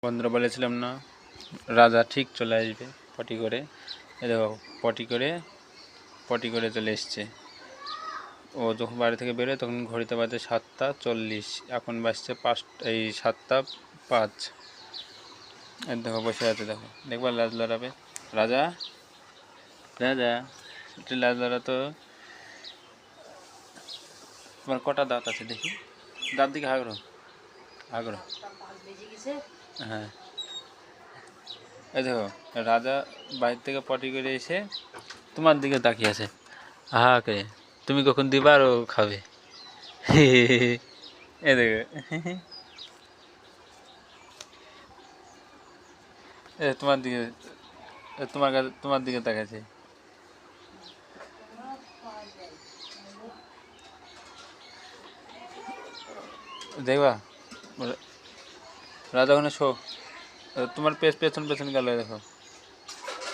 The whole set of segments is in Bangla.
বন্ধুরা বলেছিলাম না রাজা ঠিক চলে আসবে পটি করে। এই দেখো পটি করে চলে এসছে। ও যখন বাড়ি থেকে বেরোয় তখন ঘড়িতে বাজে 7:40, এখন বাজছে 7:05। এই দেখো বসে আছে, দেখবার লাজ লড়াবে। রাজা রাজা একটু লাজ লড়া তো। তোমার কটা দাঁত আছে দেখি, দাঁত দিকে আগ্রহ। হ্যাঁ, এই দেখো রাজা বাইরে থেকে পটি করে এসে তোমার দিকে তাকিয়ে আছে, আহা করে তুমি কখন দিবা আর ও খাবে। এ দেখো, তোমার দিকে, তোমার দিকে তাকাচ্ছে। দেখবা রাজা ওখানে শো, তোমার পেছন গেল। দেখো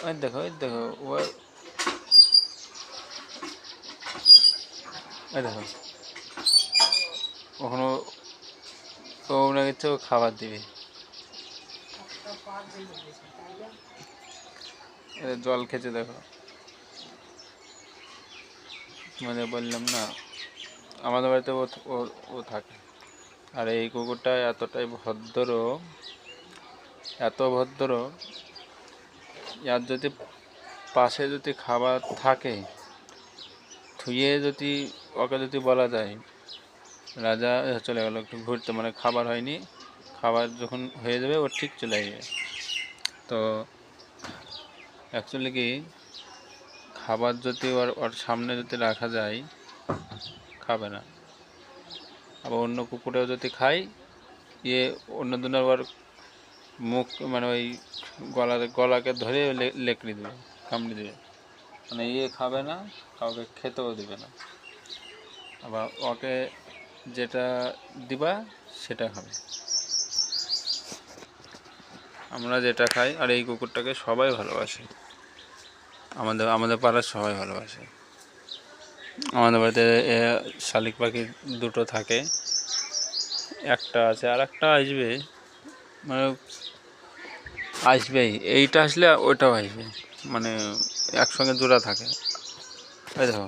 ওই দেখো ওই দেখো ওখানে ও মনে হচ্ছে ও খাবার দিবে। জল খেতে দেখো, তোমাদের বললাম না আমাদের বাড়িতে ও থাকে। আর এই কুকুরটা এতটাই ভদ্র, এত ভদ্র, আর যদি পাশে যদি খাবার থাকে থুয়ে যদি ওকে যদি বলা যায় রাজা চলে গেল একটু ঘুরতে, মানে খাবার হয়নি, খাবার যখন হয়ে যাবে ও ঠিক চলে আসবে। তো অ্যাকচুয়ালি কি খাবার যদি ওর সামনে যদি রাখা যায় খাবে না। আবার অন্য কুকুরেও যদি খায় অন্য দিনের ওর মুখ মানে ওই গলাকে ধরে লেকড়ি দেবে, কামড়ে দেবে, মানে খাবে না, কাউকে খেতেও দেবে না। আবার ওকে যেটা দিবা সেটা খাবে, আমরা যেটা খাই। আর এই কুকুরটাকে সবাই ভালোবাসে, আমাদের পাড়ার সবাই ভালোবাসে। আমাদের বাড়িতে শালিক পাখি দুটো থাকে, একটা আছে আর একটা আসবে, মানে আসবেই, এইটা আসলে ওইটাও আসবে, মানে একসঙ্গে জোড়া থাকে। এই দেখো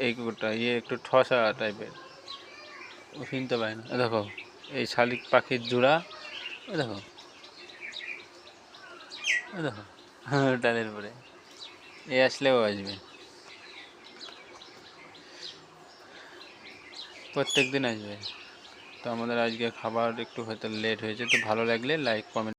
এই কুকুরটা একটু ঠসা টাইপের, ও চিনতে পারে না। দেখো এই শালিক পাখির জোড়া, দেখো ডালের পরে আসলেও আসবে, প্রত্যেক দিন আসবে। তো আমাদের আজকে খাবার একটু হয়তো লেট হয়েছে, তো ভালো লাগলে লাইক কমেন্ট